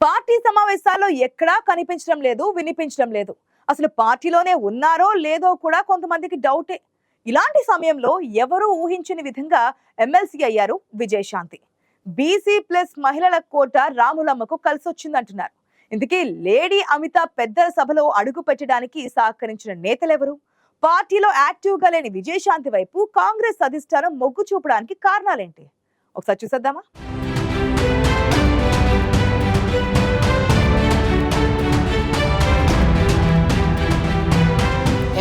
Party సమావేశాల్లో ఎక్కడా కనిపించడం లేదు, వినిపించడం లేదు. అసలు పార్టీలోనే ఉన్నారో లేదో కూడా కొంతమందికి డౌటే. ఇలాంటి సమయంలో ఎవరూ ఊహించని విధంగా ఎమ్మెల్సీ అయ్యారు విజయశాంతి. బీసీ ప్లస్ మహిళల కోట రాములమ్మకు కలిసొచ్చిందంటున్నారు. ఇందుకే లేడీ అమిత పెద్దల సభలో అడుగు పెట్టడానికి సహకరించిన నేతలెవరు? పార్టీలో యాక్టివ్ గా లేని విజయశాంతి వైపు కాంగ్రెస్ అధిష్టానం మొగ్గు చూపడానికి కారణాలేంటి? ఒకసారి చూసేద్దామా?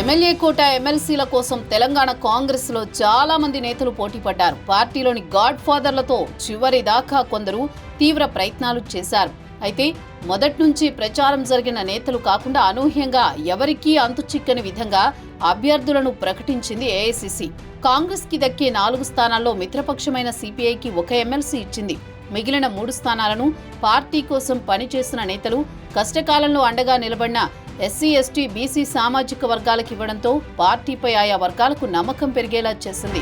ఎమ్మెల్యే కోట ఎమ్మెల్సీల కోసం తెలంగాణ కాంగ్రెస్ లో చాలా మంది నేతలు పోటీ పడ్డారు. పార్టీలోని గాడ్ ఫాదర్లతో చివరి దాకా కొందరు తీవ్ర ప్రయత్నాలు చేశారు. అయితే మొదటి నుంచి ప్రచారం జరిగిన నేతలు కాకుండా అనూహ్యంగా ఎవరికీ అంతు చిక్కని విధంగా అభ్యర్థులను ప్రకటించింది ఏఐసీసీ. కాంగ్రెస్ కి దక్కే 4 స్థానాల్లో మిత్రపక్షమైన సిపిఐకి 1 ఎమ్మెల్సీ ఇచ్చింది. మిగిలిన 3 స్థానాలను పార్టీ కోసం పనిచేసిన నేతలు, కష్టకాలంలో అండగా నిలబడిన ఎస్సీ, ఎస్టీ, బీసీ సామాజిక వర్గాలకు ఇవ్వడంతో పార్టీపై ఆయా వర్గాలకు నమ్మకం పెరిగేలా చేసింది.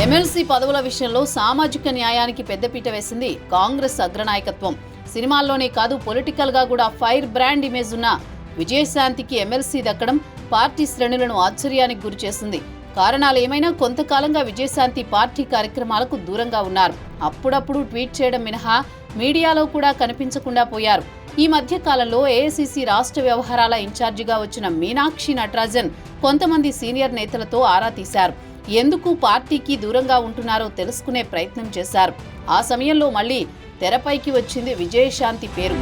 ఎమ్మెల్సీ పదవుల విషయంలో సామాజిక న్యాయానికి పెద్దపీట వేసింది కాంగ్రెస్ అగ్రనాయకత్వం. సినిమాల్లోనే కాదు, పొలిటికల్ గా కూడా ఫైర్ బ్రాండ్ ఇమేజ్ ఉన్న విజయశాంతికి ఎమ్మెల్సీ దక్కడం పార్టీ శ్రేణులను ఆశ్చర్యానికి గురిచేసింది. కారణాలు ఏమైనా కొంతకాలంగా విజయశాంతి పార్టీ కార్యక్రమాలకు దూరంగా ఉన్నారు. అప్పుడప్పుడు ట్వీట్ చేయడం మినహా మీడియాలో కూడా కనిపించకుండా పోయారు. ఈ మధ్య కాలంలో ఏఐసీసీ రాష్ట్ర వ్యవహారాల ఇన్ఛార్జిగా వచ్చిన మీనాక్షి నటరాజన్ కొంతమంది సీనియర్ నేతలతో ఆరా తీశారు. ఎందుకు పార్టీకి దూరంగా ఉంటున్నారో తెలుసుకునే ప్రయత్నం చేశారు. ఆ సమయంలో మళ్లీ తెరపైకి వచ్చింది విజయశాంతి పేరు.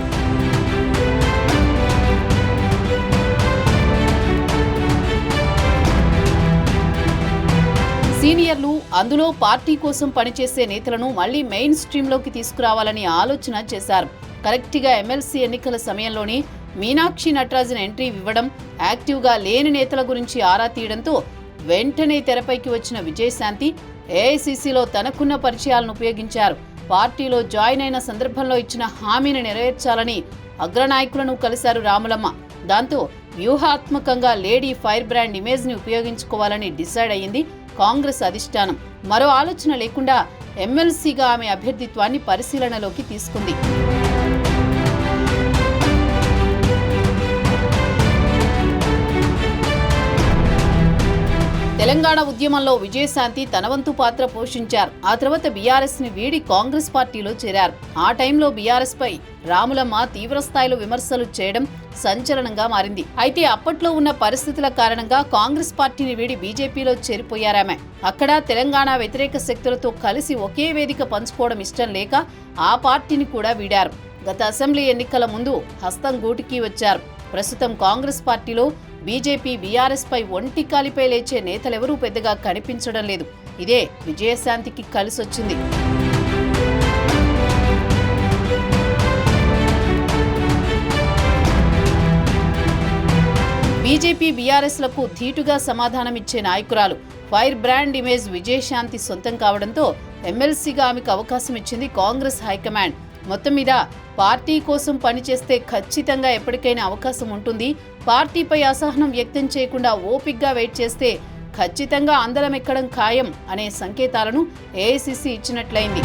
సీనియర్లు, అందులో పార్టీ కోసం పనిచేసే నేతలను మళ్లీ మెయిన్ స్ట్రీమ్లోకి తీసుకురావాలని ఆలోచన చేశారు. కరెక్ట్గా ఎమ్మెల్సీ ఎన్నికల సమయంలోనే మీనాక్షి నటరాజన్ ఎంట్రీ ఇవ్వడం, యాక్టివ్గా లేని నేతల గురించి ఆరా తీయడంతో వెంటనే తెరపైకి వచ్చిన విజయశాంతి ఏఐసీసీలో తనకున్న పరిచయాలను ఉపయోగించారు. పార్టీలో జాయిన్ అయిన సందర్భంలో ఇచ్చిన హామీని నెరవేర్చాలని అగ్రనాయకులను కలిశారు రాములమ్మ. దాంతో వ్యూహాత్మకంగా లేడీ ఫైర్ బ్రాండ్ ఇమేజ్ ని ఉపయోగించుకోవాలని డిసైడ్ అయ్యింది కాంగ్రెస్ అధిష్టానం. మరో ఆలోచన లేకుండా ఎమ్మెల్సీగా ఆమె అభ్యర్థిత్వాన్ని పరిశీలనలోకి తీసుకుంది. తెలంగాణ ఉద్యమంలో విజయశాంతి తన వంతు పాత్ర పోషించారు. ఆ తర్వాత బీఆర్ఎస్ ని వీడి కాంగ్రెస్ పార్టీలో చేరారు. ఆ టైంలో బీఆర్ఎస్ పై రాములమ్మ తీవ్రస్థాయిలో విమర్శలు చేయడం సంచలనంగా మారింది. అయితే అప్పట్లో ఉన్న పరిస్థితుల కారణంగా కాంగ్రెస్ పార్టీని వీడి బీజేపీలో చేరిపోయారామె. అక్కడ తెలంగాణ వ్యతిరేక శక్తులతో కలిసి ఒకే వేదిక పంచుకోవడం ఇష్టం లేక ఆ పార్టీని కూడా వీడారు. గత అసెంబ్లీ ఎన్నికల ముందు హస్తం గూటికి వచ్చారు. ప్రస్తుతం కాంగ్రెస్ పార్టీలో బీజేపీ, బీఆర్ఎస్ పై ఒంటి కాలిపై లేచే నేతలెవరూ పెద్దగా కనిపించడం లేదు. ఇదే విజయశాంతికి కలిసొచ్చింది. బీజేపీ, బీఆర్ఎస్లకు ధీటుగా సమాధానమిచ్చే నాయకురాలు. ఫైర్ బ్రాండ్ ఇమేజ్ విజయశాంతి సొంతం కావడంతో ఎమ్మెల్సీగా ఆమెకు అవకాశం ఇచ్చింది కాంగ్రెస్ హైకమాండ్. మొత్తం మీద పార్టీ కోసం పనిచేస్తే ఖచ్చితంగా ఎప్పటికైనా అవకాశం ఉంటుంది. పార్టీపై అసహనం వ్యక్తం చేయకుండా ఓపిగ్గా వెయిట్ చేస్తే ఖచ్చితంగా అందలం ఎక్కడం ఖాయం అనే సంకేతాలను ఏఐసీసీ ఇచ్చినట్లయింది.